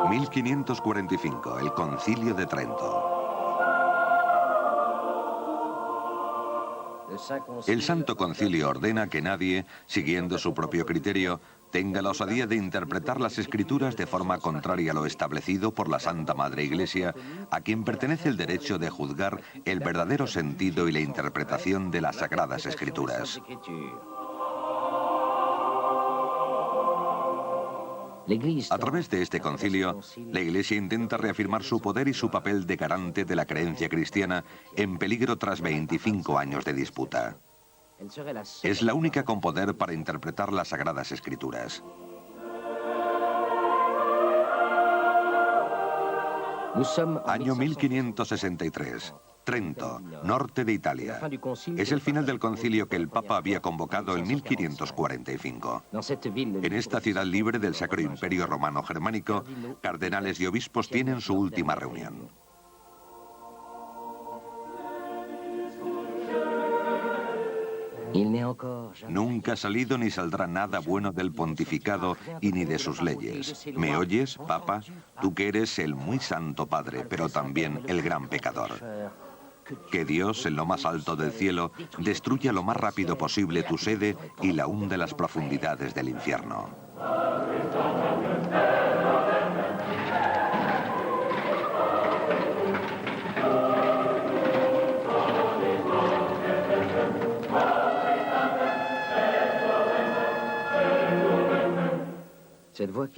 1545, el Concilio de Trento. El Santo Concilio ordena que nadie, siguiendo su propio criterio, tenga la osadía de interpretar las Escrituras de forma contraria a lo establecido por la Santa Madre Iglesia, a quien pertenece el derecho de juzgar el verdadero sentido y la interpretación de las Sagradas Escrituras. A través de este concilio, la Iglesia intenta reafirmar su poder y su papel de garante de la creencia cristiana en peligro tras 25 años de disputa. Es la única con poder para interpretar las Sagradas Escrituras. Año 1563. Trento, norte de Italia. Es el final del concilio que el Papa había convocado en 1545. En esta ciudad libre del Sacro Imperio Romano Germánico, cardenales y obispos tienen su última reunión. Nunca ha salido ni saldrá nada bueno del pontificado y ni de sus leyes. ¿Me oyes, Papa? Tú que eres el muy santo Padre, pero también el gran pecador. Que Dios, en lo más alto del cielo, destruya lo más rápido posible tu sede y la hunda en las profundidades del infierno.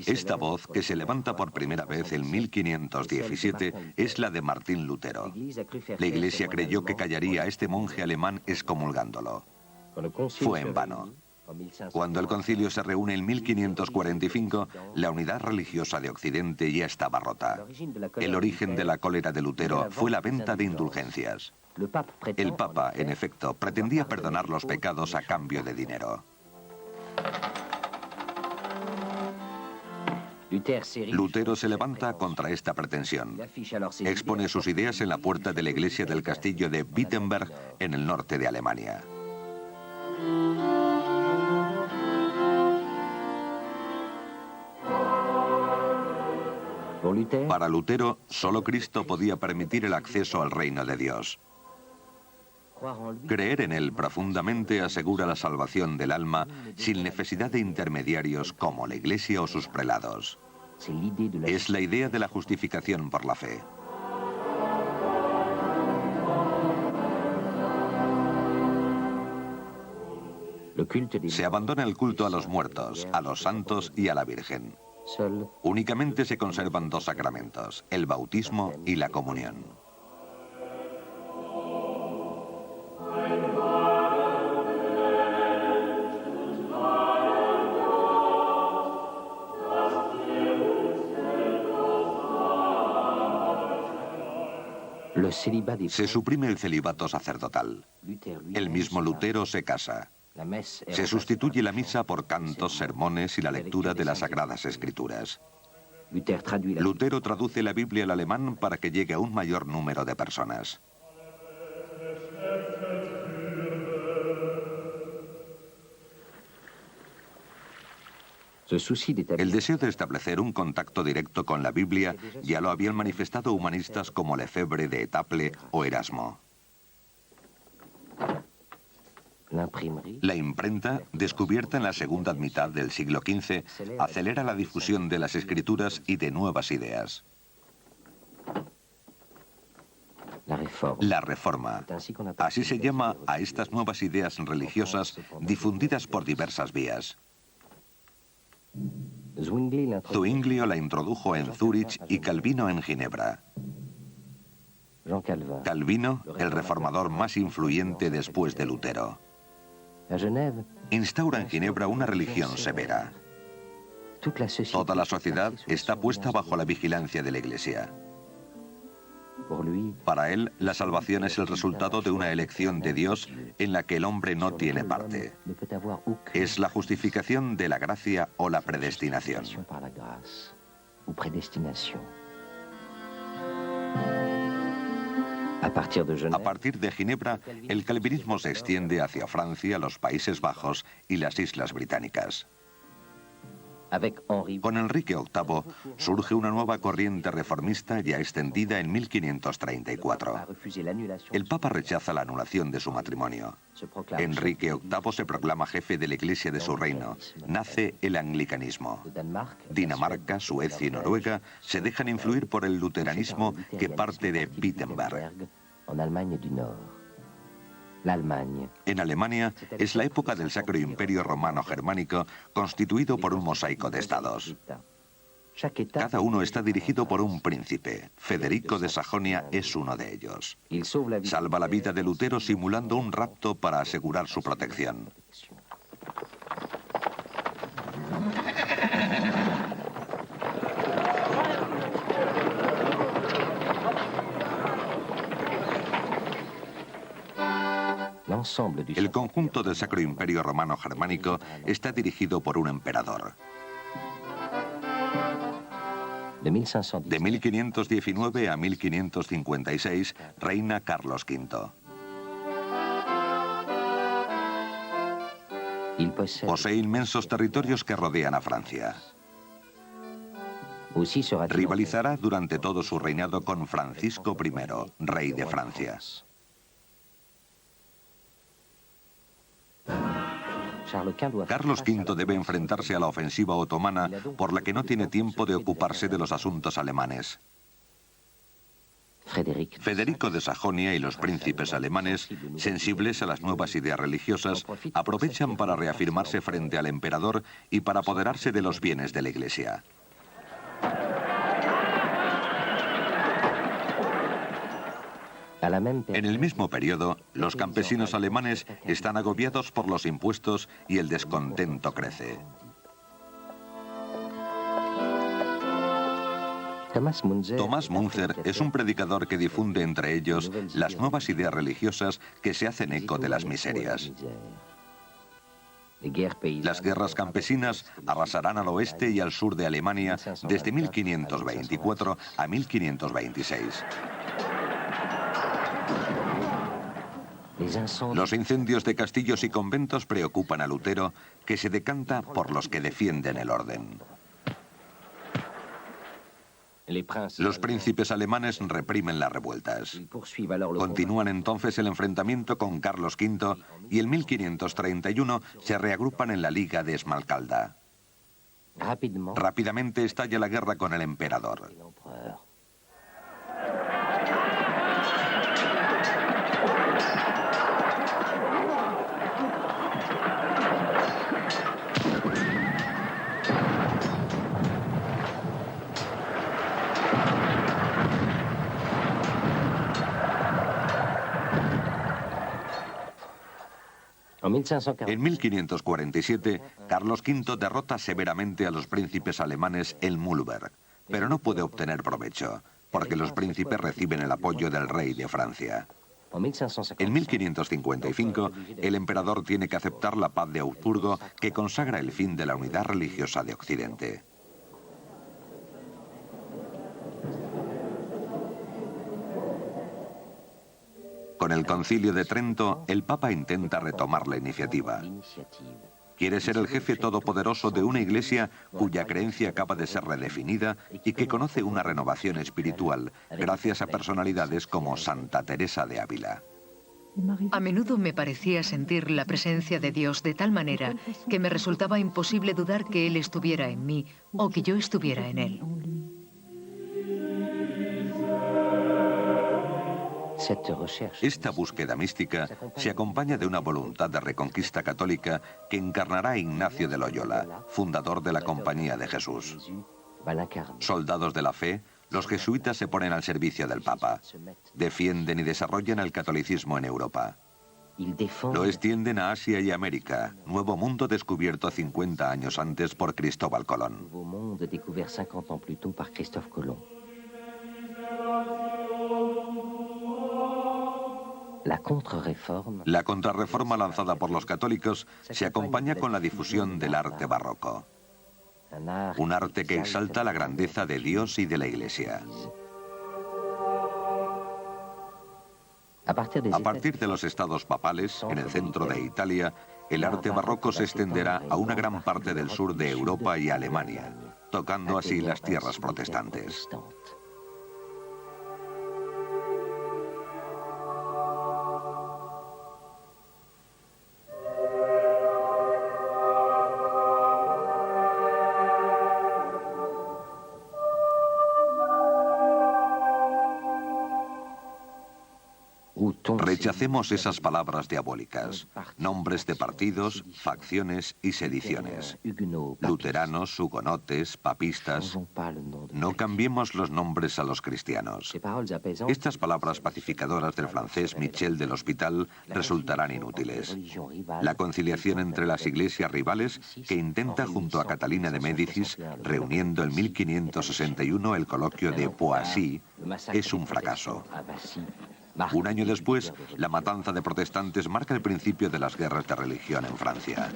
Esta voz, que se levanta por primera vez en 1517, es la de Martín Lutero. La Iglesia creyó que callaría a este monje alemán excomulgándolo. Fue en vano. Cuando el concilio se reúne en 1545, la unidad religiosa de Occidente ya estaba rota. El origen de la cólera de Lutero fue la venta de indulgencias. El Papa, en efecto, pretendía perdonar los pecados a cambio de dinero. Lutero se levanta contra esta pretensión. Expone sus ideas en la puerta de la iglesia del castillo de Wittenberg, en el norte de Alemania. Para Lutero, solo Cristo podía permitir el acceso al reino de Dios. Creer en Él profundamente asegura la salvación del alma sin necesidad de intermediarios como la Iglesia o sus prelados. Es la idea de la justificación por la fe. Se abandona el culto a los muertos, a los santos y a la Virgen. Únicamente se conservan dos sacramentos, el bautismo y la comunión. Se suprime el celibato sacerdotal. El mismo Lutero se casa. Se sustituye la misa por cantos, sermones y la lectura de las Sagradas Escrituras. Lutero traduce la Biblia al alemán para que llegue a un mayor número de personas. El deseo de establecer un contacto directo con la Biblia ya lo habían manifestado humanistas como Lefebvre de Étaples o Erasmo. La imprenta, descubierta en la segunda mitad del siglo XV, acelera la difusión de las escrituras y de nuevas ideas. La Reforma. Así se llama a estas nuevas ideas religiosas difundidas por diversas vías. Zuinglio la introdujo en Zúrich y Calvino en Ginebra. Calvino, el reformador más influyente después de Lutero. Instaura en Ginebra una religión severa. Toda la sociedad está puesta bajo la vigilancia de la Iglesia. Para él, la salvación es el resultado de una elección de Dios en la que el hombre no tiene parte. Es la justificación de la gracia o la predestinación. A partir de Ginebra, el calvinismo se extiende hacia Francia, los Países Bajos y las Islas Británicas. Con Enrique VIII surge una nueva corriente reformista ya extendida en 1534. El Papa rechaza la anulación de su matrimonio. Enrique VIII se proclama jefe de la Iglesia de su reino. Nace el anglicanismo. Dinamarca, Suecia y Noruega se dejan influir por el luteranismo que parte de Wittenberg. En Alemania es la época del Sacro Imperio Romano Germánico, constituido por un mosaico de estados. Cada uno está dirigido por un príncipe. Federico de Sajonia es uno de ellos. Salva la vida de Lutero simulando un rapto para asegurar su protección. El conjunto del Sacro Imperio Romano Germánico está dirigido por un emperador. De 1519 a 1556 reina Carlos V. Posee inmensos territorios que rodean a Francia. Rivalizará durante todo su reinado con Francisco I, rey de Francia. Carlos V debe enfrentarse a la ofensiva otomana, por la que no tiene tiempo de ocuparse de los asuntos alemanes. Federico de Sajonia y los príncipes alemanes, sensibles a las nuevas ideas religiosas, aprovechan para reafirmarse frente al emperador y para apoderarse de los bienes de la Iglesia. En el mismo periodo, los campesinos alemanes están agobiados por los impuestos y el descontento crece. Tomás Münzer es un predicador que difunde entre ellos las nuevas ideas religiosas que se hacen eco de las miserias. Las guerras campesinas arrasarán al oeste y al sur de Alemania desde 1524 a 1526. Los incendios de castillos y conventos preocupan a Lutero, que se decanta por los que defienden el orden. Los príncipes alemanes reprimen las revueltas. Continúan entonces el enfrentamiento con Carlos V y en 1531 se reagrupan en la Liga de Esmalcalda. Rápidamente estalla la guerra con el emperador. En 1547, Carlos V derrota severamente a los príncipes alemanes en Mühlberg, pero no puede obtener provecho, porque los príncipes reciben el apoyo del rey de Francia. En 1555, el emperador tiene que aceptar la paz de Augsburgo, que consagra el fin de la unidad religiosa de Occidente. Con el Concilio de Trento, el Papa intenta retomar la iniciativa. Quiere ser el jefe todopoderoso de una iglesia cuya creencia acaba de ser redefinida y que conoce una renovación espiritual gracias a personalidades como Santa Teresa de Ávila. A menudo me parecía sentir la presencia de Dios de tal manera que me resultaba imposible dudar que Él estuviera en mí o que yo estuviera en Él. Esta búsqueda mística se acompaña de una voluntad de reconquista católica que encarnará a Ignacio de Loyola, fundador de la Compañía de Jesús. Soldados de la fe, los jesuitas se ponen al servicio del Papa. Defienden y desarrollan el catolicismo en Europa. Lo extienden a Asia y América, nuevo mundo descubierto 50 años antes por Cristóbal Colón. La contrarreforma lanzada por los católicos se acompaña con la difusión del arte barroco. Un arte que exalta la grandeza de Dios y de la Iglesia. A partir de los estados papales, en el centro de Italia, El arte barroco se extenderá a una gran parte del sur de Europa y Alemania, tocando así las tierras protestantes. Rechacemos esas palabras diabólicas, nombres de partidos, facciones y sediciones. Luteranos, hugonotes, papistas. No cambiemos los nombres a los cristianos. Estas palabras pacificadoras del francés Michel del Hospital resultarán inútiles. La conciliación entre las iglesias rivales que intenta junto a Catalina de Médicis, reuniendo en 1561 el coloquio de Poissy, es un fracaso. Un año después, la matanza de protestantes marca el principio de las guerras de religión en Francia.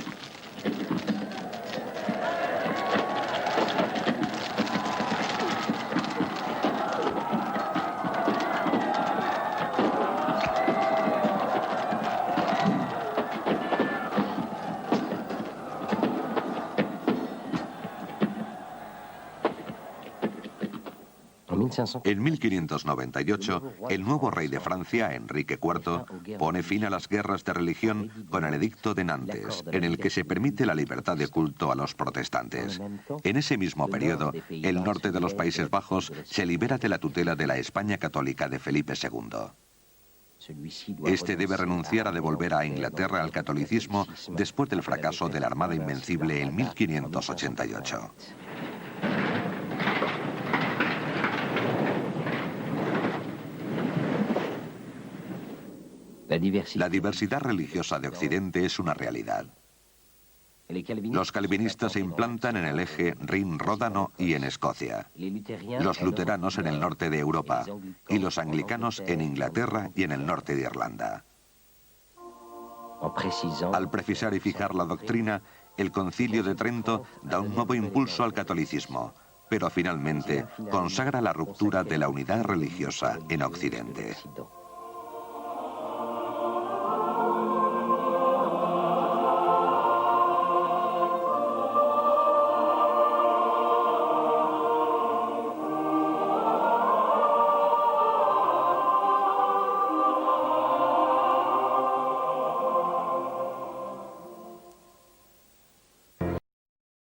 En 1598, el nuevo rey de Francia, Enrique IV, pone fin a las guerras de religión con el Edicto de Nantes, en el que se permite la libertad de culto a los protestantes. En ese mismo periodo, el norte de los Países Bajos se libera de la tutela de la España católica de Felipe II. Este debe renunciar a devolver a Inglaterra al catolicismo después del fracaso de la Armada Invencible en 1588. La diversidad religiosa de Occidente es una realidad. Los calvinistas se implantan en el eje Rin-Ródano y en Escocia, los luteranos en el norte de Europa y los anglicanos en Inglaterra y en el norte de Irlanda. Al precisar y fijar la doctrina, el Concilio de Trento da un nuevo impulso al catolicismo, pero finalmente consagra la ruptura de la unidad religiosa en Occidente.